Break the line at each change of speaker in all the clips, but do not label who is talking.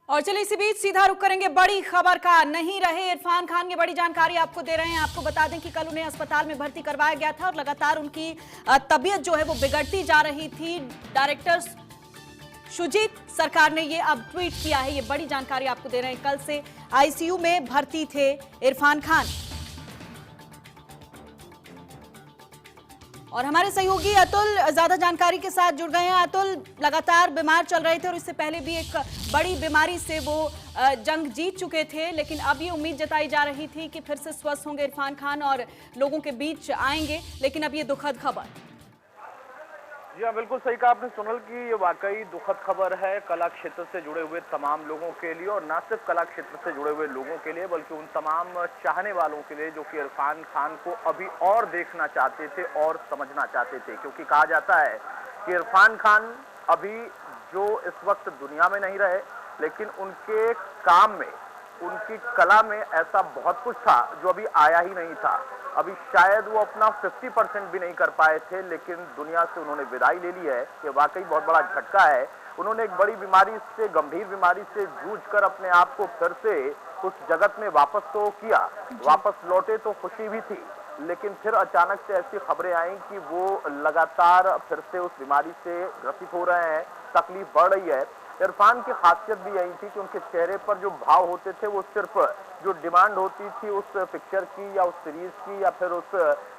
और चलिए इसी बीच सीधा रुख करेंगे बड़ी खबर का। नहीं रहे इरफान खान की बड़ी जानकारी आपको दे रहे हैं। आपको बता दें कि कल उन्हें अस्पताल में भर्ती करवाया गया था और लगातार उनकी तबीयत जो है वो बिगड़ती जा रही थी। डायरेक्टर शुजीत सरकार ने ये अब ट्वीट किया है। ये बड़ी जानकारी आपको दे रहे हैं। कल से आईसीयू में भर्ती थे इरफान खान। और हमारे सहयोगी अतुल ज्यादा जानकारी के साथ जुड़ गए हैं। अतुल, लगातार बीमार चल रहे थे और इससे पहले भी एक बड़ी बीमारी से वो जंग जीत चुके थे, लेकिन अब ये उम्मीद जताई जा रही थी कि फिर से स्वस्थ होंगे इरफान खान और लोगों के बीच आएंगे, लेकिन अब ये दुखद खबर।
जी हाँ, बिल्कुल सही कहा आपने सोनल की ये वाकई दुखद खबर है कला क्षेत्र से जुड़े हुए तमाम लोगों के लिए, और न सिर्फ कला क्षेत्र से जुड़े हुए लोगों के लिए बल्कि उन तमाम चाहने वालों के लिए जो कि इरफान खान को अभी और देखना चाहते थे और समझना चाहते थे। क्योंकि कहा जाता है कि इरफान खान अभी जो इस वक्त दुनिया में नहीं रहे, लेकिन उनके काम में, उनकी कला में ऐसा बहुत कुछ था जो अभी आया ही नहीं था। अभी शायद वो अपना 50% भी नहीं कर पाए थे, लेकिन दुनिया से उन्होंने विदाई ले ली है। ये वाकई बहुत बड़ा झटका है। उन्होंने एक बड़ी बीमारी से, गंभीर बीमारी से जूझकर अपने आप को फिर से उस जगत में वापस तो किया, वापस लौटे तो खुशी भी थी, लेकिन फिर अचानक से ऐसी खबरें आई कि वो लगातार फिर से उस बीमारी से ग्रसित हो रहे हैं, तकलीफ बढ़ रही है। इरफान की खासियत भी यही थी कि उनके चेहरे पर जो भाव होते थे वो सिर्फ जो डिमांड होती थी उस पिक्चर की या उस सीरीज की या फिर उस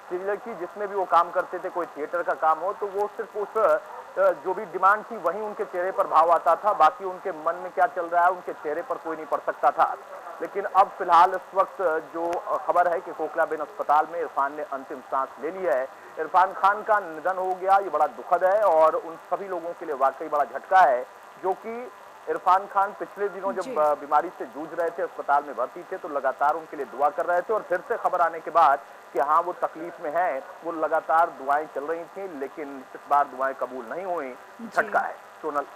सीरियल की जिसमें भी वो काम करते थे, कोई थिएटर का काम हो, तो वो सिर्फ उस जो भी डिमांड थी वहीं उनके चेहरे पर भाव आता था। बाकी उनके मन में क्या चल रहा है उनके चेहरे पर कोई नहीं पढ़ सकता था। लेकिन अब फिलहाल इस वक्त जो खबर है कि कोकिलाबेन अस्पताल में इरफान ने अंतिम सांस ले ली है। इरफान खान का निधन हो गया, ये बड़ा दुखद है और उन सभी लोगों के लिए वाकई बड़ा झटका है, जो कि इरफान खान पिछले दिनों जब बीमारी से जूझ रहे थे, अस्पताल में भर्ती थे, तो लगातार उनके लिए दुआ कर रहे थे। और फिर से खबर आने के बाद कि हाँ वो तकलीफ में है, वो लगातार दुआएं चल रही थी, लेकिन इस बार दुआएं कबूल नहीं हुई। झटका है सोनल।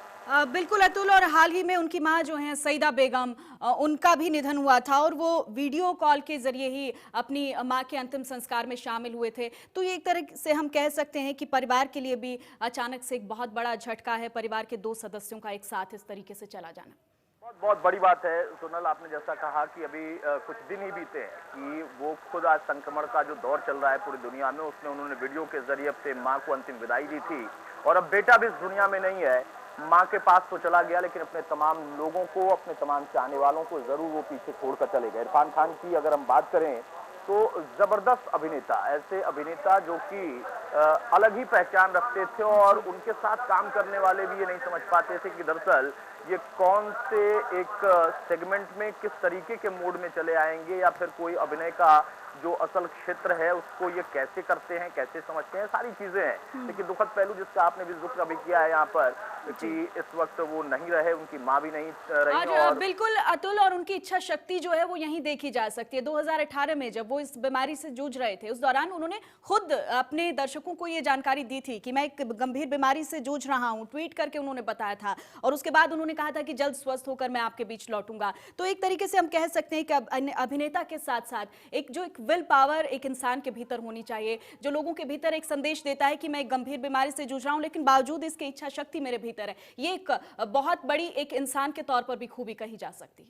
बिल्कुल अतुल, और हाल ही में उनकी मां जो हैं सईदा बेगम, उनका भी निधन हुआ था और वो वीडियो कॉल के जरिए ही अपनी मां के अंतिम संस्कार में शामिल हुए थे। तो ये एक तरह से हम कह सकते हैं कि परिवार के लिए भी अचानक से एक बहुत बड़ा झटका है, परिवार के दो सदस्यों का एक साथ इस तरीके से चला जाना।
बहुत बहुत बड़ी बात है सोनल। आपने जैसा कहा कि अभी कुछ दिन ही बीते हैं कि वो खुद आज संक्रमण का जो दौर चल रहा है पूरी दुनिया में, उसमें उन्होंने वीडियो के जरिए अपने मां को अंतिम विदाई दी थी। और अब बेटा भी इस दुनिया में नहीं है, मां के पास तो चला गया, लेकिन अपने तमाम लोगों को, अपने तमाम चाहने वालों को जरूर वो पीछे छोड़कर चले गए। इरफान खान की अगर हम बात करें तो जबरदस्त अभिनेता, ऐसे अभिनेता जो कि अलग ही पहचान रखते थे और उनके साथ काम करने वाले भी ये नहीं समझ पाते थे कि दरअसल ये कौन से एक सेगमेंट में किस तरीके के मूड में चले आएंगे, या फिर कोई अभिनय का जो असल क्षेत्र है उसको ये कैसे करते हैं, कैसे समझते हैं, सारी चीजें हैं। लेकिन दुखद पहलू जिसका आपने भी जिक्र अभी किया है यहाँ पर कि इस वक्त वो नहीं रहे, उनकी माँ भी नहीं रही। और
बिल्कुल अतुल, और उनकी इच्छा शक्ति जो है वो यहीं देखी जा सकती है। 2018 में जब वो इस बीमारी से जूझ रहे थे, उस दौरान उन्होंने खुद अपने दर्शकों को ये जानकारी दी थी कि मैं एक गंभीर बीमारी से जूझ रहा हूं, ट्वीट करके उन्होंने बताया था। और उसके बाद उन्होंने कहा था कि जल्द स्वस्थ होकर मैं आपके बीच लौटूंगा। तो एक तरीके से हम कह सकते हैं कि अभिनेता के साथ साथ एक जो एक विल पावर एक इंसान के भीतर होनी चाहिए, जो लोगों के भीतर एक संदेश देता है कि मैं एक गंभीर बीमारी से जूझ रहा हूं, लेकिन बावजूद इसके इच्छा शक्ति मेरे भीतर है। ये एक बहुत बड़ी एक इंसान के तौर पर भी खूबी कही जा सकती है।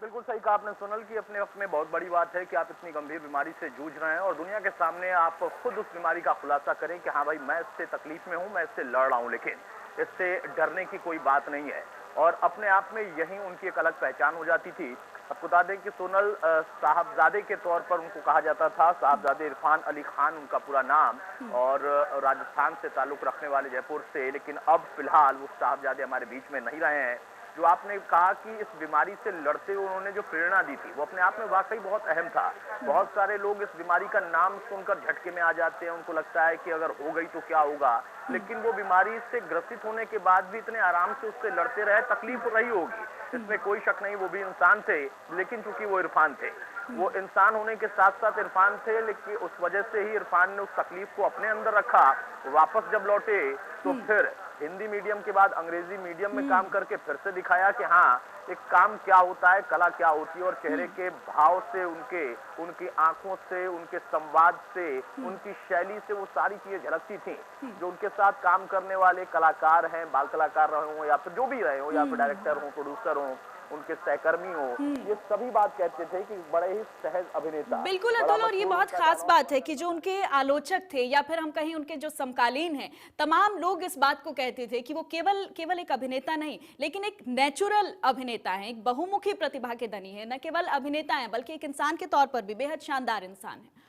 बिल्कुल सही कहा आपने सोनल की अपने वक्त में बहुत बड़ी बात है कि आप इतनी गंभीर बीमारी से जूझ रहे हैं और दुनिया के सामने आप खुद उस बीमारी का खुलासा करें कि हाँ भाई मैं इससे तकलीफ में हूं, मैं इससे लड़ रहा हूं, लेकिन इससे डरने की कोई बात नहीं है। और अपने आप में यही उनकी एक अलग पहचान हो जाती थी। अब बता दें कि सोनल साहबजादे के तौर पर उनको कहा जाता था, साहबजादे इरफान अली खान उनका पूरा नाम, और राजस्थान से ताल्लुक रखने वाले, जयपुर से। लेकिन अब फिलहाल वो साहबजादे हमारे बीच में नहीं रहे हैं। जो आपने कहा कि इस बीमारी से लड़ते हुए उन्होंने जो प्रेरणा दी थी वो अपने आप में वाकई बहुत अहम था। बहुत सारे लोग इस बीमारी का नाम सुनकर झटके में आ जाते हैं, उनको लगता है कि अगर हो गई तो क्या होगा, लेकिन वो बीमारी से ग्रसित होने के बाद भी इतने आराम से उससे लड़ते रहे। तकलीफ रही होगी, इसमें कोई शक नहीं, वो भी इंसान थे, लेकिन चूंकि वो इरफान थे, वो इंसान होने के साथ साथ इरफान थे, लेकिन उस वजह से ही इरफान ने उस तकलीफ को अपने अंदर रखा। वापस जब लौटे तो फिर हिंदी मीडियम के बाद अंग्रेजी मीडियम में काम करके फिर से दिखाया कि हाँ, एक काम क्या होता है, कला क्या होती है, और चेहरे के भाव से, उनकी आंखों से, उनके संवाद से, उनकी शैली से वो सारी चीजें झलकती थी। जो उनके साथ काम करने वाले कलाकार हैं, बाल कलाकार रहे हो या फिर जो भी रहे हो, या फिर डायरेक्टर हो, प्रोड्यूसर हो, उनके सहकर्मी हो, ये सभी बात कहते थे कि बड़े ही सहज अभिनेता।
बिल्कुल
बड़ा
अतुल, और ये
मशहूर
बहुत
उनका
खास
डायलॉग
बात है कि जो उनके आलोचक थे या फिर हम कहें उनके जो समकालीन हैं, तमाम लोग इस बात को कहते थे कि वो केवल केवल एक अभिनेता नहीं, लेकिन एक नेचुरल अभिनेता है, एक बहुमुखी प्रतिभा के धनी है, न केवल अभिनेता है बल्कि एक इंसान के तौर पर भी बेहद शानदार इंसान है।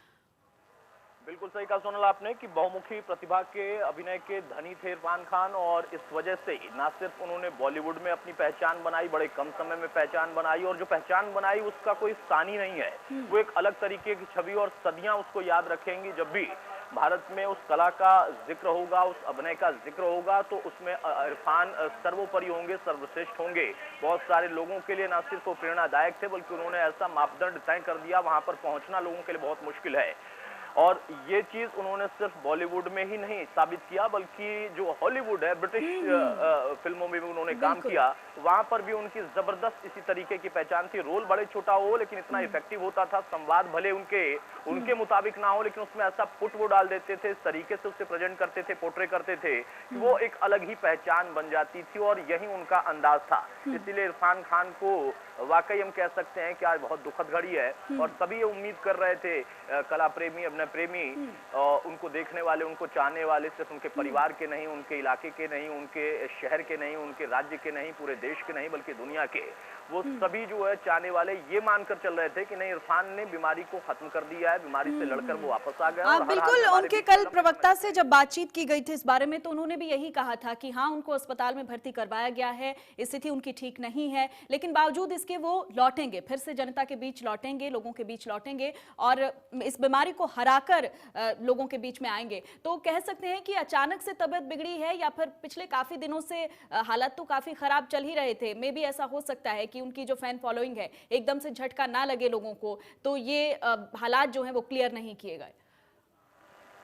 बिल्कुल सही कहा सोनल आपने कि बहुमुखी प्रतिभा के अभिनय के धनी थे इरफान खान, और इस वजह से ही ना सिर्फ उन्होंने बॉलीवुड में अपनी पहचान बनाई, बड़े कम समय में पहचान बनाई, और जो पहचान बनाई उसका कोई सानी नहीं है, वो एक अलग तरीके की छवि, और सदियां उसको याद रखेंगी। जब भी भारत में उस कला का जिक्र होगा, उस अभिनय का जिक्र होगा, तो उसमें इरफान सर्वोपरि होंगे, सर्वश्रेष्ठ होंगे। बहुत सारे लोगों के लिए ना सिर्फ वो प्रेरणादायक थे, बल्कि उन्होंने ऐसा मापदंड तय कर दिया, वहां पर पहुंचना लोगों के लिए बहुत मुश्किल है। और ये चीज उन्होंने सिर्फ बॉलीवुड में ही नहीं साबित किया, बल्कि जो हॉलीवुड है, ब्रिटिश फिल्मों में भी उन्होंने काम किया, वहां पर भी उनकी जबरदस्त इसी तरीके की पहचान थी। रोल बड़े छोटा हो लेकिन इतना इफेक्टिव होता था, संवाद भले उनके मुताबिक ना हो, लेकिन उसमें ऐसा पुट वो डाल देते थे, इस तरीके से उसे प्रेजेंट करते थे, पोर्ट्रे करते थे कि वो एक अलग ही पहचान बन जाती थी, और यही उनका अंदाज था। इसीलिए इरफान खान को वाकई हम कह सकते हैं कि आज बहुत दुखद घड़ी है, और सभी ये उम्मीद कर रहे थे, कला प्रेमी, अभिनय प्रेमी, उनको देखने वाले, उनको चाहने वाले, सिर्फ उनके परिवार के नहीं, उनके इलाके के नहीं, उनके शहर के नहीं, उनके राज्य के नहीं, पूरे देश के नहीं, बल्कि दुनिया के, वो सभी जो है चाहने वाले ये मानकर चल रहे थे कि नहीं, इरफान ने बीमारी को खत्म कर दिया है, बीमारी से लड़कर वो वापस आ गया।
हाँ बिल्कुल, उनके कल प्रवक्ता से जब बातचीत की गई थी इस बारे में, तो उन्होंने भी यही कहा था कि हाँ, उनको अस्पताल में भर्ती करवाया गया है, स्थिति उनकी ठीक नहीं है, लेकिन बावजूद इसके वो लौटेंगे, फिर से जनता के बीच लौटेंगे, लोगों के बीच लौटेंगे, और इस बीमारी को हराकर लोगों के बीच में आएंगे। तो कह सकते हैं कि अचानक से तबीयत बिगड़ी है, या फिर पिछले काफी दिनों से हालात तो काफी खराब चल ही रहे थे, मे भी ऐसा हो सकता है कि उनकी जो फैन फॉलोइंग है एकदम से झटका ना लगे लोगों को, तो ये हालात जो हैं वो क्लियर नहीं किए गए।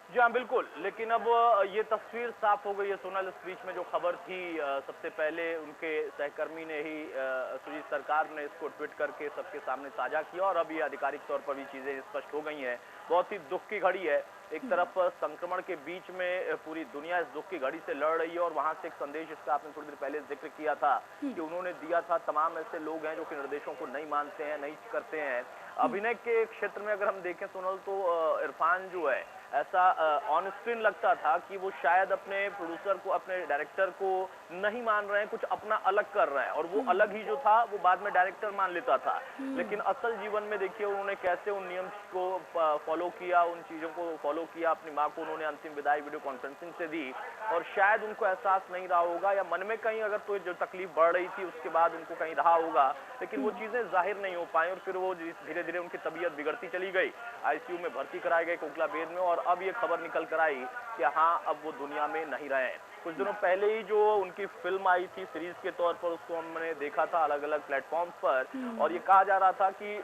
जी हाँ बिल्कुल, लेकिन अब ये तस्वीर साफ हो गई है सोनल। इस बीच में जो खबर थी, सबसे पहले उनके सहकर्मी ने ही, सुजीत सरकार ने इसको ट्वीट करके सबके सामने साझा किया, और अब ये आधिकारिक तौर पर भी चीजें स्पष्ट हो गई हैं। बहुत ही दुख की घड़ी है, एक तरफ संक्रमण के बीच में पूरी दुनिया इस दुख की घड़ी से लड़ रही है, और वहां से एक संदेश, इसका आपने थोड़ी देर पहले जिक्र किया था कि उन्होंने दिया था। तमाम ऐसे लोग हैं जो कि निर्देशों को नहीं मानते हैं, नहीं करते हैं। अभिनय के क्षेत्र में अगर हम देखें सोनल, तो इरफान जो है, ऐसा ऑन स्क्रीन लगता था कि वो शायद अपने प्रोड्यूसर को, अपने डायरेक्टर को नहीं मान रहे हैं, कुछ अपना अलग कर रहे हैं, और वो अलग ही जो था वो बाद में डायरेक्टर मान लेता था। लेकिन असल जीवन में देखिए उन्होंने कैसे उन नियम को फॉलो किया, उन चीजों को फॉलो किया। अपनी माँ को उन्होंने अंतिम विदाई वीडियो कॉन्फ्रेंसिंग से दी, और शायद उनको एहसास नहीं रहा होगा, या मन में कहीं अगर तो जो तकलीफ बढ़ रही थी उसके बाद उनको कहीं रहा होगा, लेकिन वो चीजें जाहिर नहीं हो पाई, और फिर वो धीरे धीरे उनकी तबीयत बिगड़ती चली गई। आईसीयू में भर्ती कराए गए कोकला बेद में, और अब ये खबर निकल कर आई कि हाँ, अब वो दुनिया में नहीं रहे हैं। कुछ दिनों पहले ही जो उनकी फिल्म आई थी सीरीज के तौर पर, उसको हमने देखा था अलग अलग प्लेटफॉर्म्स पर, और ये कहा जा रहा था कि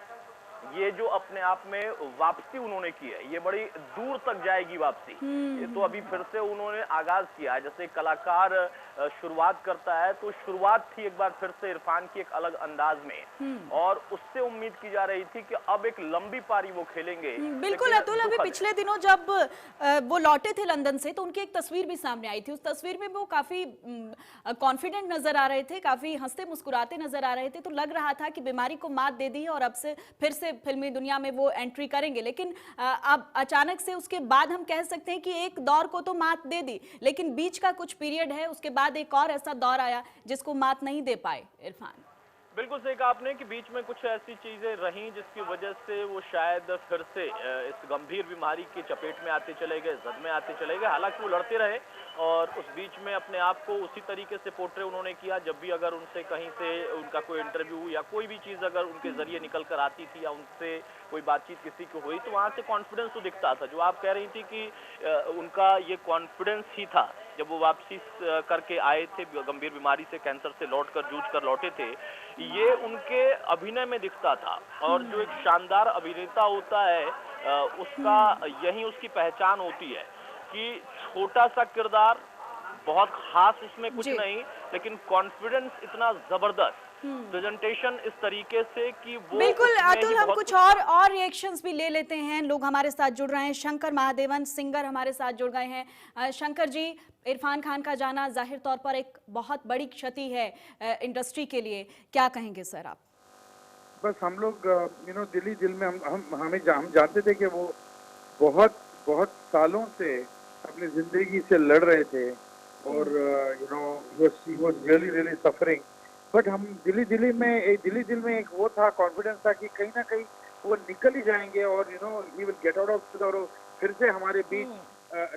ये जो अपने आप में वापसी उन्होंने की है, ये बड़ी दूर तक जाएगी वापसी। ये तो अभी फिर से उन्होंने आगाज किया है। जैसे कलाकार शुरुआत करता है, तो शुरुआत थी एक बार फिर से इरफान की एक अलग अंदाज में, और उससे उम्मीद की जा रही थी कि अब एक लंबी पारी वो खेलेंगे।
बिल्कुल अतुल, अभी पिछले दिनों जब वो लौटे थे लंदन से, तो उनकी एक तस्वीर भी सामने आई थी। उस तस्वीर में वो काफी कॉन्फिडेंट नजर आ रहे थे, काफी हंसते मुस्कुराते नजर आ रहे थे, तो लग रहा था कि बीमारी को मात दे दी और अब से फिर से फिल्मी दुनिया में वो एंट्री करेंगे। लेकिन अब अचानक से उसके बाद हम कह सकते हैं कि एक दौर को तो मात दे दी, लेकिन बीच का कुछ पीरियड है, उसके बाद एक और ऐसा दौर आया जिसको मात नहीं दे पाए इरफान।
बिल्कुल सही कहा आपने कि बीच में कुछ ऐसी चीजें रहीं जिसकी वजह से वो शायद फिर से इस गंभीर बीमारी की चपेट में आते चले गए, जद में आते चले गए। हालांकि वो लड़ते रहे, और उस बीच में अपने आप को उसी तरीके से पोर्ट्रे उन्होंने किया। जब भी अगर उनसे कहीं से उनका कोई इंटरव्यू या कोई भी चीज़ अगर उनके जरिए निकल कर आती थी, या उनसे कोई बातचीत किसी को हुई, तो वहाँ से कॉन्फिडेंस तो दिखता था। जो आप कह रही थी कि उनका ये कॉन्फिडेंस ही था जब वो वापसी करके आए थे, गंभीर बीमारी से, कैंसर से जूझ कर लौटे थे, ये उनके अभिनय में दिखता था। और जो एक शानदार अभिनेता होता है, उसका यही उसकी पहचान होती है कि छोटा सा किरदार बहुत खास उसमें कुछ
जी।
नहीं, लेकिन कॉन्फिडेंस इतना जबरदस्त, प्रेजेंटेशन इस तरीके से कि वो
बिल्कुल
उसमें ही
अतुल, हम
बहुत
कुछ
कुछ था।
और रिएक्शंस भी ले लेते हैं। लोग हमारे साथ जुड़ रहे हैं। शंकर महादेवन सिंगर हमारे साथ जुड़ गए हैं। शंकर जी, इरफान खान का जाना जाहिर तौर पर एक बहुत बड़ी क्षति है इंडस्ट्री के लिए, क्या कहेंगे सर आप?
बस हम लोग दिल में हम जानते थे कि वो बहुत बहुत सालों से अपनी जिंदगी से लड़ रहे थे और he was really really suffering. But हम दिली दिल में एक वो था, कॉन्फिडेंस था कि कहीं ना कहीं वो निकल ही जाएंगे और he will get out of और फिर से हमारे बीच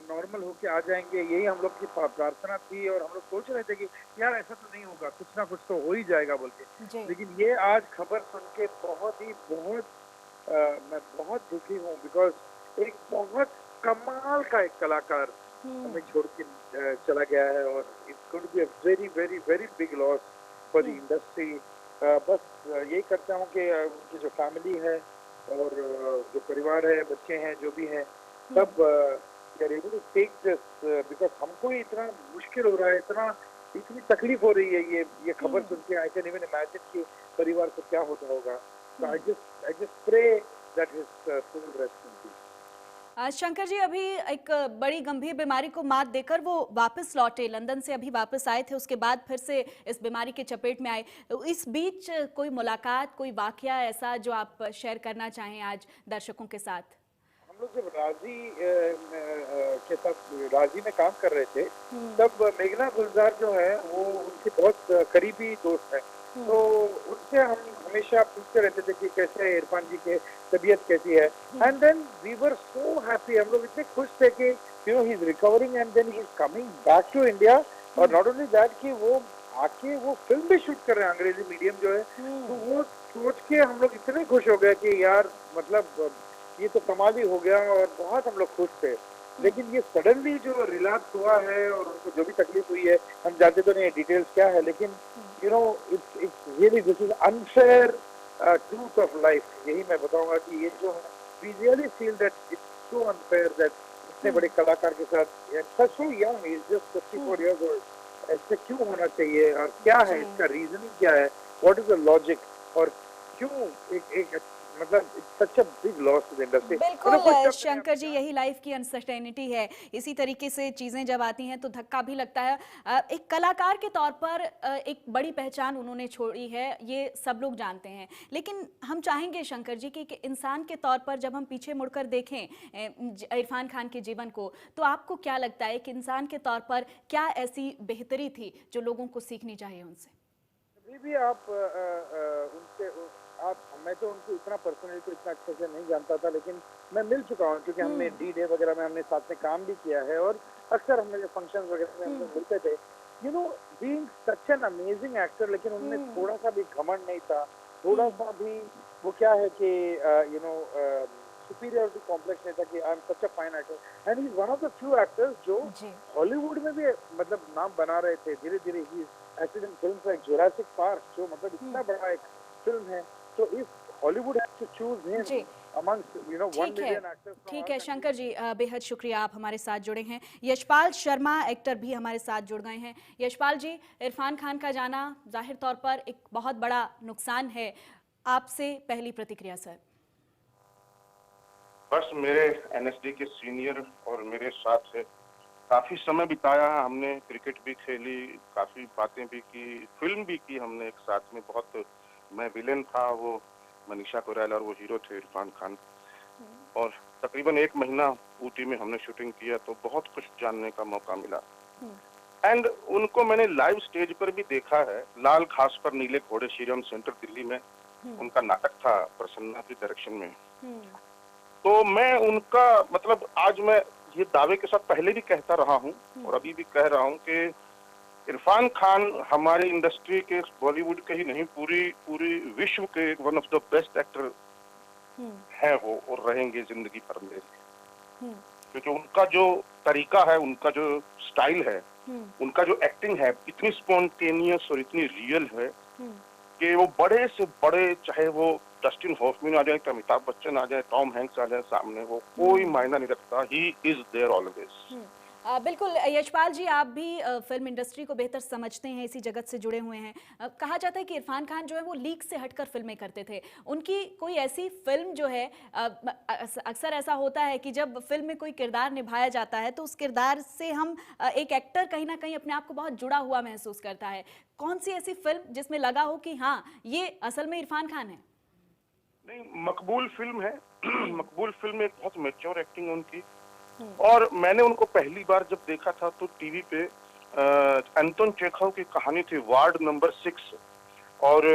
नॉर्मल होके आ जाएंगे। यही हम लोग की प्रार्थना थी और हम लोग सोच रहे थे कि यार ऐसा तो नहीं होगा, कुछ ना कुछ तो हो ही जाएगा बोल के।
जी।
लेकिन ये आज खबर सुन के मैं बहुत दुखी हूँ, बिकॉज एक बहुत कमाल का एक कलाकार हमें छोड़ के चला गया है और it's going to be a very very very big loss for the industry. बस यही करता हूँ कि उनकी जो फैमिली है और जो परिवार है, बच्चे हैं, जो भी हैं, सब able to take this, because हमको ही इतना मुश्किल हो रहा है, इतनी तकलीफ हो रही है ये खबर सुन के। आई कैन इवन इमेजिन कि परिवार को क्या होता होगा। So I just pray that his soul rests in peace.
Shankar ji, अभी एक बड़ी गंभीर बीमारी को मात देकर वो वापस लौटे, लंदन से अभी वापस आए थे, उसके बाद फिर से इस बीमारी के चपेट में आए। तो इस बीच कोई मुलाकात, कोई वाकया ऐसा जो आप शेयर करना चाहें आज दर्शकों के साथ?
हम लोग जब के साथ राजी में काम कर रहे थे, तब मेघना गुलजार जो है वो उनके बहुत करीबी दोस्त है। तो उनसे हम हमेशा पूछते रहते थे कि कैसे है इरफान जी के तबीयत कैसी है। And then we were so happy, हम लोग इतने खुश थे कि he is recovering and then he is coming back to India. और नॉट ओनली दैट कि वो आके वो फिल्म भी शूट कर रहे हैं, अंग्रेजी मीडियम जो है। तो वो सोच के हम लोग इतने खुश हो गए कि यार मतलब ये तो कमाल ही हो गया और बहुत हम लोग खुश थे। लेकिन ये सडनली जो रिलैप्स हुआ है और उनको जो भी तकलीफ हुई है, हम जानते तो नहीं डिटेल्स क्या है, लेकिन it's really, this is unfair truth of life. यही मैं बताऊंगा कि ये जो है, we really feel that it's so unfair that इतने बड़े कलाकार के साथ, such so young, he's just 54 years old, ऐसे क्यों होना चाहिए और क्या है इसका रीजनिंग, क्या है, what is the logic, और क्यों एक मतलब such a big loss to the industry.
बिल्कुल शंकर जी, यही लाइफ की अनसर्टेनिटी है। इसी तरीके से चीजें जब आती हैं तो धक्का भी लगता है। एक कलाकार के तौर पर एक बड़ी पहचान उन्होंने छोड़ी है, ये सब लोग जानते हैं। लेकिन हम चाहेंगे शंकर जी कि इंसान के तौर पर जब हम पीछे मुड़कर देखें इरफान खान के जीवन को, तो आपको क्या लगता है कि इंसान के तौर पर क्या ऐसी बेहतरी थी जो लोगों को सीखनी चाहिए उनसे?
अभी भी आप मैं तो उनको इतना पर्सनली तो इतना अच्छे से नहीं जानता था, लेकिन मैं मिल चुका हूँ क्योंकि हमने D-Day वगैरह में हमने साथ में काम भी किया है और अक्सर हमने जो फंक्शंस वगैरह में हम लोग मिलते थे। Being such an amazing actor, लेकिन उनमें थोड़ा सा भी घमंड नहीं था, थोड़ा सा भी वो क्या है कि सुपीरियरिटी कॉम्प्लेक्स नहीं था कि I am such a fine actor. And he is one of the few actors जो हॉलीवुड में भी मतलब नाम बना रहे थे धीरे धीरे। He acted in films like Jurassic Park, जो मतलब इतना बड़ा एक फिल्म है। तो if Hollywood has to choose him amongst 1 million actors।
ठीक है शंकर जी, बेहद शुक्रिया, आप हमारे साथ जुड़े हैं। यशपाल शर्मा एक्टर भी हमारे साथ जुड़ गए हैं। यशपाल जी, इरफान खान का जाना जाहिर तौर पर एक बहुत बड़ा नुकसान है, आपसे पहली प्रतिक्रिया सर।
बस मेरे NSD के सीनियर और मेरे साथ काफी समय बिताया, हमने क्रिकेट भी खेली, काफी बातें भी की, फिल्म भी की हमने एक साथ में। बहुत मैं विलेन था, वो मनीषा कोइराला और वो हीरो थे इरफान खान। और तकरीबन 1 महीना ऊटी में हमने शूटिंग किया, तो बहुत कुछ जानने का मौका मिला। एंड उनको मैंने लाइव स्टेज पर भी देखा है, लाल घास पर नीले घोड़े श्रीराम सेंटर दिल्ली में उनका नाटक था प्रसन्ना की डायरेक्शन में। तो मैं उनका मतलब आज मैं ये दावे के साथ पहले भी कहता रहा हूँ और अभी भी कह रहा हूँ कि इरफान खान हमारी इंडस्ट्री के, बॉलीवुड के ही नहीं, पूरी विश्व के one of the best actor हैं वो, और रहेंगे जिंदगी भर में। क्योंकि उनका जो तरीका है, उनका जो स्टाइल है, उनका जो एक्टिंग है, इतनी स्पॉन्टेनियस और इतनी रियल है कि वो बड़े से बड़े, चाहे वो डस्टिन हॉफमैन आ जाए, अमिताभ बच्चन आ जाए, टॉम हैंक्स आ जाए सामने, वो कोई मायना नहीं रखता, ही इज देयर ऑलवेज।
बिल्कुल यशपाल जी, आप भी फिल्म इंडस्ट्री को बेहतर समझते हैं, इसी जगत से जुड़े हुए हैं। कहा जाता है कि इरफान खान जो है वो लीक से हटकर फिल्में करते थे। उनकी कोई ऐसी फिल्म जो है, अक्सर ऐसा होता है कि जब फिल्म में कोई किरदार निभाया जाता है तो उस किरदार से हम एक एक्टर कहीं ना कहीं अपने आप को बहुत जुड़ा हुआ महसूस करता है। कौन सी ऐसी फिल्म जिसमें लगा हो कि हाँ, ये असल में इरफान खान है?
नहीं, मकबूल फिल्म है। मकबूल फिल्म में एक बहुत मैच्योर एक्टिंग है उनकी। और मैंने उनको पहली बार जब देखा था तो टीवी पे एंटोन चेखव की कहानी थी वार्ड नंबर 6, और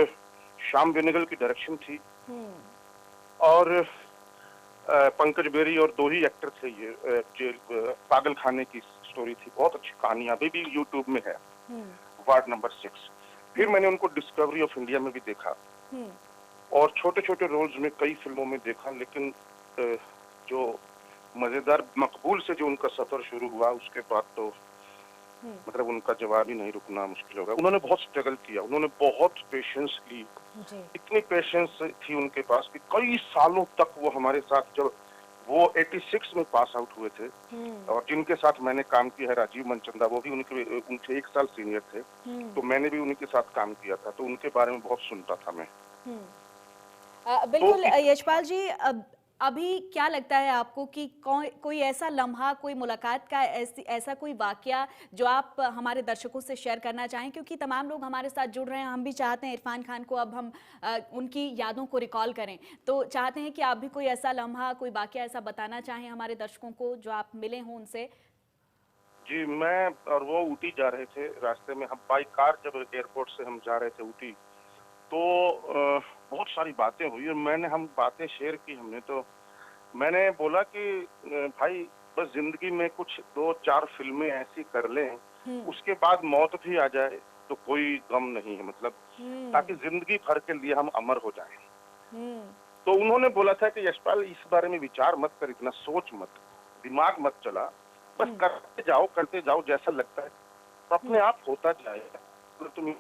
श्याम बेनेगल की डायरेक्शन थी, और पंकज बेरी और 2 ही एक्टर थे। ये पागल खाने की स्टोरी थी, बहुत अच्छी कहानी, अभी भी यूट्यूब में है, वार्ड नंबर 6। फिर मैंने उनको डिस्कवरी ऑफ इंडिया में भी देखा और छोटे छोटे रोल्स में कई फिल्मों में देखा, लेकिन जो मजेदार मकबूल से जो उनका सफर शुरू हुआ उसके बाद तो मतलब उनका जवाब ही नहीं रुकना मुश्किल होगा। उन्होंने बहुत स्ट्रगल किया, उन्होंने बहुत पेशेंस ली, इतनी पेशेंस थी उनके पास कि कई सालों तक वो हमारे साथ, जब वो 86 में पास आउट हुए थे, और जिनके साथ मैंने काम किया है राजीव मनचंदा, वो भी उनसे 1 साल सीनियर थे, तो मैंने भी उनके साथ काम किया था, तो उनके बारे में बहुत सुनता था मैं।
बिल्कुल यशपाल जी, अभी क्या लगता है आपको कि कोई ऐसा लम्हा, कोई मुलाकात का ऐसा कोई वाकया जो आप हमारे दर्शकों से शेयर करना चाहें, क्योंकि तमाम लोग हमारे साथ जुड़ रहे हैं, हम भी चाहते हैं इरफान खान को अब हम उनकी यादों को रिकॉल करें, तो चाहते हैं कि आप भी कोई ऐसा लम्हा, कोई वाकया ऐसा बताना चाहें हमारे दर्शकों को जो आप मिले हों उनसे।
जी, मैं और वो ऊटी जा रहे थे, रास्ते में हम बाई कार जब एयरपोर्ट से हम जा रहे थे ऊटी, तो बहुत सारी बातें हुई और हम बातें शेयर की हमने। तो मैंने बोला कि भाई बस जिंदगी में कुछ 2-4 फिल्में ऐसी कर लें, उसके बाद मौत भी आ जाए तो कोई गम नहीं है, मतलब ताकि जिंदगी भर के लिए हम अमर हो जाएं। तो उन्होंने बोला था कि यशपाल इस बारे में विचार मत कर, इतना सोच मत, दिमाग मत चला, बस करते जाओ जैसा लगता है तो अपने आप होता जाएगा। तो तुम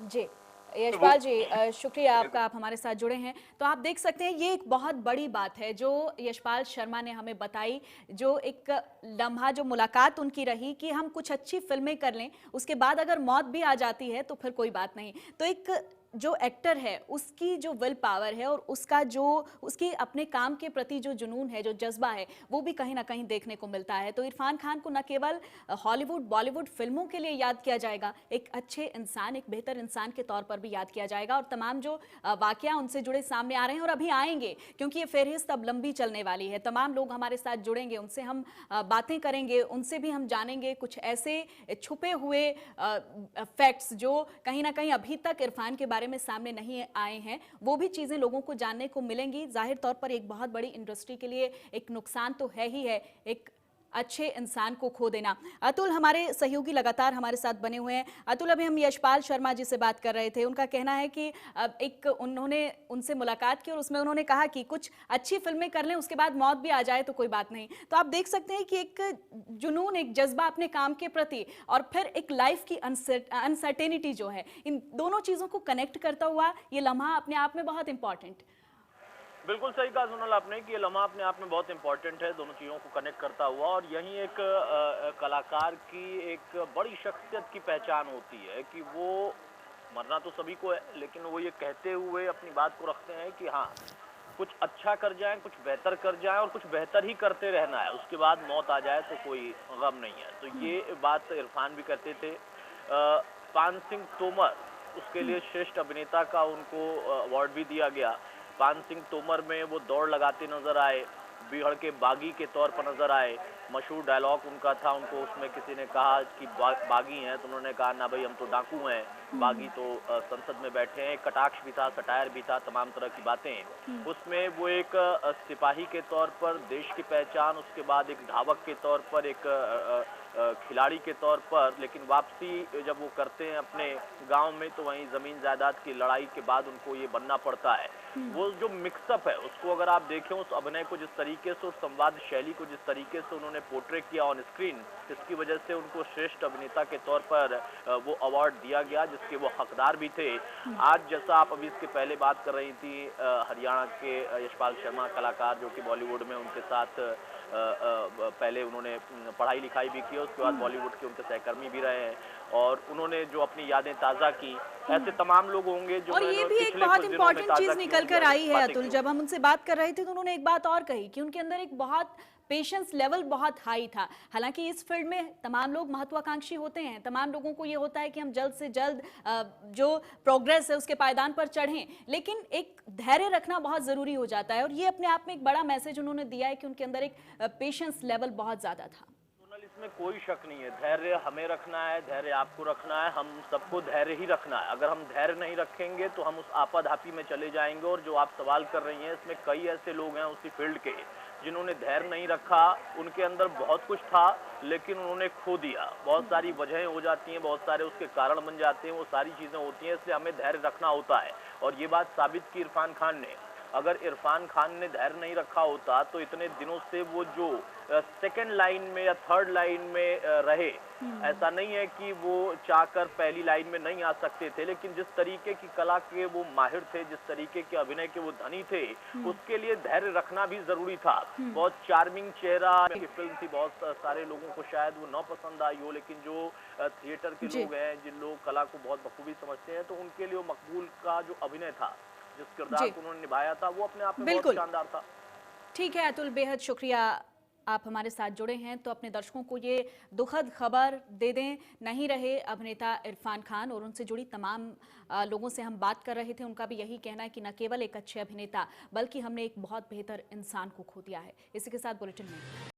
जी यशपाल जी, शुक्रिया आपका, आप हमारे साथ जुड़े हैं। तो आप देख सकते हैं ये एक बहुत बड़ी बात है जो यशपाल शर्मा ने हमें बताई, जो एक लम्हा, जो मुलाकात उनकी रही कि हम कुछ अच्छी फिल्में कर लें, उसके बाद अगर मौत भी आ जाती है तो फिर कोई बात नहीं। तो एक जो एक्टर है उसकी जो विल पावर है और उसका जो उसकी अपने काम के प्रति जो जुनून है, जो जज्बा है, वो भी कहीं ना कहीं देखने को मिलता है। तो इरफान खान को न केवल हॉलीवुड बॉलीवुड फिल्मों के लिए याद किया जाएगा, एक अच्छे इंसान, एक बेहतर इंसान के तौर पर भी याद किया जाएगा। और तमाम जो वाकया उनसे जुड़े सामने आ रहे हैं और अभी आएंगे, क्योंकि ये फहरिस्त अब लंबी चलने वाली है, तमाम लोग हमारे साथ जुड़ेंगे, उनसे हम बातें करेंगे, उनसे भी हम जानेंगे कुछ ऐसे छुपे हुए फैक्ट्स जो कहीं ना कहीं अभी तक इरफान के बारे में सामने नहीं आए हैं, वो भी चीजें लोगों को जानने को मिलेंगी। जाहिर तौर पर एक बहुत बड़ी इंडस्ट्री के लिए एक नुकसान तो है ही है, एक अच्छे इंसान को खो देना। अतुल हमारे सहयोगी लगातार हमारे साथ बने हुए हैं। अतुल, अभी हम यशपाल शर्मा जी से बात कर रहे थे, उनका कहना है कि एक उन्होंने उनसे मुलाकात की और उसमें उन्होंने कहा कि कुछ अच्छी फिल्में कर लें, उसके बाद मौत भी आ जाए तो कोई बात नहीं। तो आप देख सकते हैं कि एक जुनून, एक जज्बा अपने काम के प्रति और फिर एक लाइफ की अनसर्टेनिटी जो है, इन दोनों चीजों को कनेक्ट करता हुआ ये लम्हा अपने आप में बहुत इंपॉर्टेंट।
बिल्कुल सही कहा सोनल आपने कि ये लम्हा अपने आप में बहुत इंपॉर्टेंट है, दोनों चीज़ों को कनेक्ट करता हुआ, और यही एक कलाकार की एक बड़ी शख्सियत की पहचान होती है कि वो मरना तो सभी को है, लेकिन वो ये कहते हुए अपनी बात को रखते हैं कि हाँ, कुछ अच्छा कर जाएं, कुछ बेहतर कर जाएं और कुछ बेहतर ही करते रहना है, उसके बाद मौत आ जाए तो कोई गम नहीं है। तो ये बात इरफान भी करते थे। पान सिंह तोमर, उसके लिए श्रेष्ठ अभिनेता का उनको अवार्ड भी दिया गया। पान सिंह तोमर में वो दौड़ लगाते नजर आए, बिहार के बागी के तौर पर नजर आए। मशहूर डायलॉग उनका था, उनको उसमें किसी ने कहा कि बागी हैं, तो उन्होंने कहा ना भाई हम तो डाकू हैं, बागी तो संसद में बैठे हैं। कटाक्ष भी था, सटायर भी था, तमाम तरह की बातें। उसमें वो एक सिपाही के तौर पर देश की पहचान, उसके बाद एक धावक के तौर पर, एक खिलाड़ी के तौर पर, लेकिन वापसी जब वो करते हैं अपने गांव में तो वहीं जमीन जायदाद की लड़ाई के बाद उनको ये बनना पड़ता है। वो जो मिक्सअप है उसको अगर आप देखें, उस अभिनय को जिस तरीके से, उस संवाद शैली को जिस तरीके से उन्होंने उन्होंने पोर्ट्रे किया ऑन स्क्रीन, जिसकी वजह से उनको श्रेष्ठ अभिनेता के तौर पर वो अवार्ड दिया गया, जिसके वो हकदार भी थे। आज जैसा आप अभी इसके पहले बात कर रही थी, हरियाणा के यशपाल शर्मा कलाकार जो कि बॉलीवुड में उनके साथ पहले उन्होंने पढ़ाई लिखाई भी की, उसके बाद बॉलीवुड के उनके सहकर्मी भी रहे हैं, और उन्होंने जो अपनी यादें ताज़ा की, ऐसे तमाम लोग होंगे जो
और ये भी एक बहुत इंपॉर्टेंट चीज निकल कर आई है अतुल, जब हम उनसे बात कर रहे थे तो उन्होंने एक बात और कही कि उनके अंदर एक बहुत पेशेंस लेवल बहुत हाई था। हालांकि इस फील्ड में तमाम लोग महत्वाकांक्षी होते हैं, तमाम लोगों को ये होता है कि हम जल्द से जल्द जो प्रोग्रेस है उसके पायदान पर चढ़ें, लेकिन एक धैर्य रखना बहुत जरूरी हो जाता है, और ये अपने आप में एक बड़ा मैसेज उन्होंने दिया है कि उनके अंदर एक पेशेंस लेवल बहुत ज्यादा था।
इसमें कोई शक नहीं है, धैर्य हमें रखना है, धैर्य आपको रखना है, हम सबको धैर्य ही रखना है। अगर हम धैर्य नहीं रखेंगे तो हम उस आपाधापी में चले जाएंगे। और जो आप सवाल कर रही हैं, इसमें कई ऐसे लोग हैं उसी फील्ड के जिन्होंने धैर्य नहीं रखा, उनके अंदर बहुत कुछ था लेकिन उन्होंने खो दिया। बहुत सारी वजहें हो जाती हैं, बहुत सारे उसके कारण बन जाते हैं, वो सारी चीज़ें होती हैं, इसलिए हमें धैर्य रखना होता है। और ये बात साबित की इरफान खान ने। अगर इरफान खान ने धैर्य नहीं रखा होता तो इतने दिनों से वो जो सेकंड लाइन में या थर्ड लाइन में रहे, ऐसा नहीं है कि वो चाहकर पहली लाइन में नहीं आ सकते थे, लेकिन जिस तरीके की कला के वो माहिर थे, जिस तरीके के अभिनय के वो धनी थे, उसके लिए धैर्य रखना भी जरूरी था। बहुत चार्मिंग चेहरा की फिल्म थी, बहुत सारे लोगों को शायद वो न पसंद आई हो, लेकिन जो थिएटर के लोग हैं, जिन लोग कला को बहुत बखूबी समझते हैं, तो उनके लिए वो मकबूल का जो अभिनय था, जिस किरदार को उन्होंने निभाया था, वो अपने आप में बहुत शानदार था।
ठीक है अतुल, बेहद शुक्रिया, आप हमारे साथ जुड़े हैं। तो अपने दर्शकों को ये दुखद खबर दे दें, नहीं रहे अभिनेता इरफान खान, और उनसे जुड़ी तमाम लोगों से हम बात कर रहे थे, उनका भी यही कहना है कि न केवल एक अच्छे अभिनेता बल्कि हमने एक बहुत बेहतर इंसान को खो दिया है। इसी के साथ बुलेटिन में